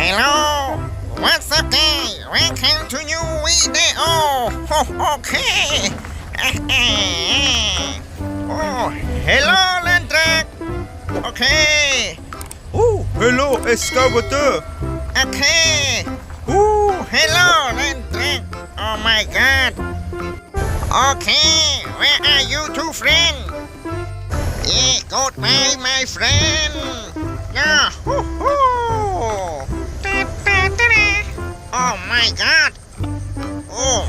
Hello what's up guys welcome to new video okay oh hello land truck okay hello Excavator. okay hello land truck oh my god okay where are you two friends yeah goodbye my friend yeah oh my god oh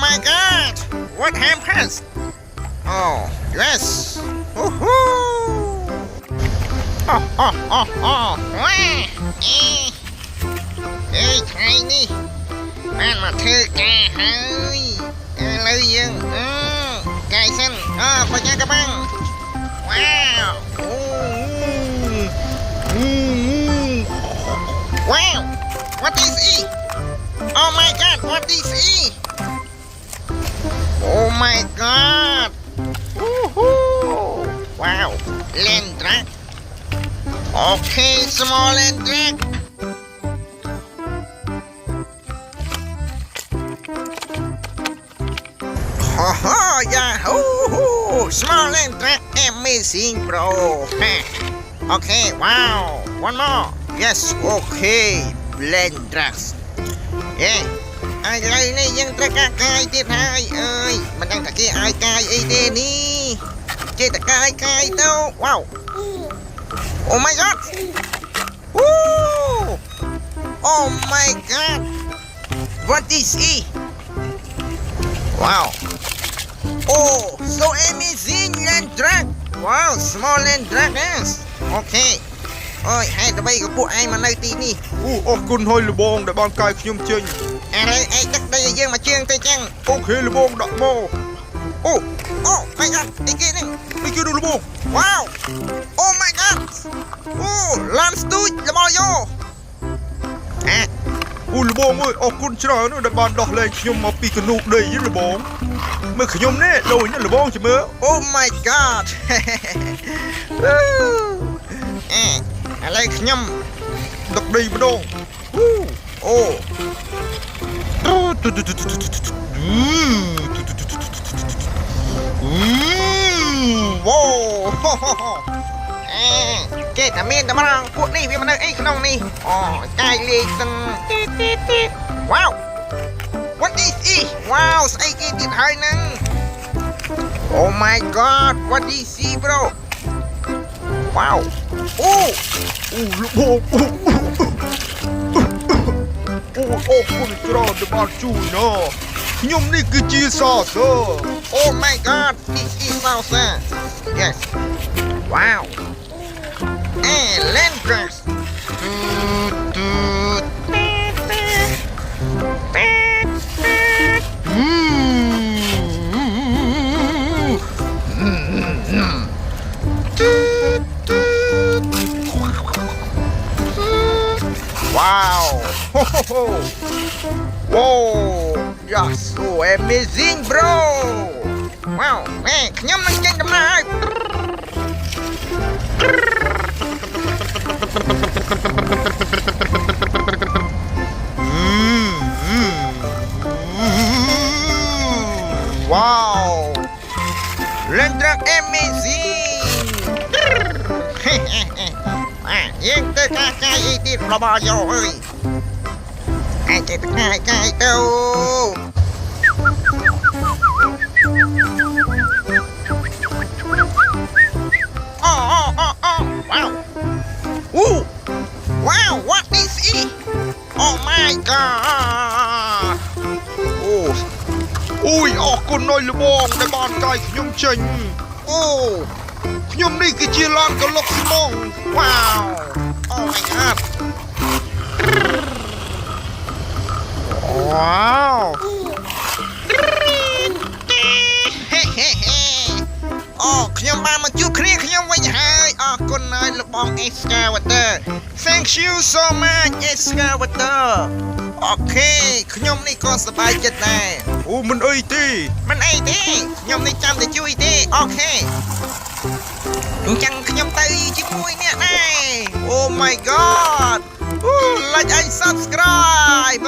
my god what happens oh yes êใครนี่บ้านมาเธอแกเฮ้ยเลยยังไก่เส้นพญากระบังว้าวว้าว what is it oh my god what is it oh my god wow land truck okay small land truck yeah small land truck amazing bro okay wow one more yes okay land trucks เอ๊ะอะไรนี่ยังตะกายติดหายเอ้ยมันยังตะกี้อายกายไอ้เดนี่เจตะกายเต้าว้าวโอ้ my god oh my god what is it wow oh so amazing land truck wow small land truck yes okay โอ้ยให้ตะไปกับพวกไอ้มาในตีนี่ออกคุณหอยลูบองได้บางกายขยมเจงอะไรไอ้ตักได้ยังมาเชียงเตจังโอเคลูบองดักโมโอ้my god ไอ้กี่นึงไอ้กี่ดูลูบองว้าว oh my god ลานสตูดละมอโยลูบองเอ้ยออกคุณชราเนี่ยได้บางดอกเลยขยมมาปีกนุกได้ยิ่งลูบองเมื่อขยมเนี่ยโดยนี่ลูบองใช่ไหมoh my god อะไรขยมดอกดีมาดงโอ้ว้าวเจ๊ทำเมนทำรังพวกนี้พี่มันไอ้ขนมนี่ใจเล็กสังว้าว what is it ว้าวไอ้กี่ติดหายนึง oh my god what is it bro ว้าวลูกบองออกคุณชราได้บางจูนะขยมนี่คือจีซาเซอ oh my god this is salsa yes wow land trucks wow whoa yes so amazing bro wow แม่ขยำนั่งเก่งกันเลยว้าวเล่นรัก amazing ยังเตะกายอีติดระบายอยู่เอ้ยไอ้เตะกายเต้าwow what is it oh my god ออกคุณหน่อยลูบองได้บางกายขยมเจงขยมนี่คือจีรานกับล็อกซิมองว้าว oh my god ว้าวขยมบ้านมาจุเครียดขยมไว้ให้คุณนายลูกบอง Excavator thank you so much Excavator โอเคขยมนี่ก็สบายใจแน่มันไอ้ตีขยมนี่จำได้จุ้ยตีโอเค จังขยมไตจิ้มมวยเนี่ยนาย Oh my god like and subscribe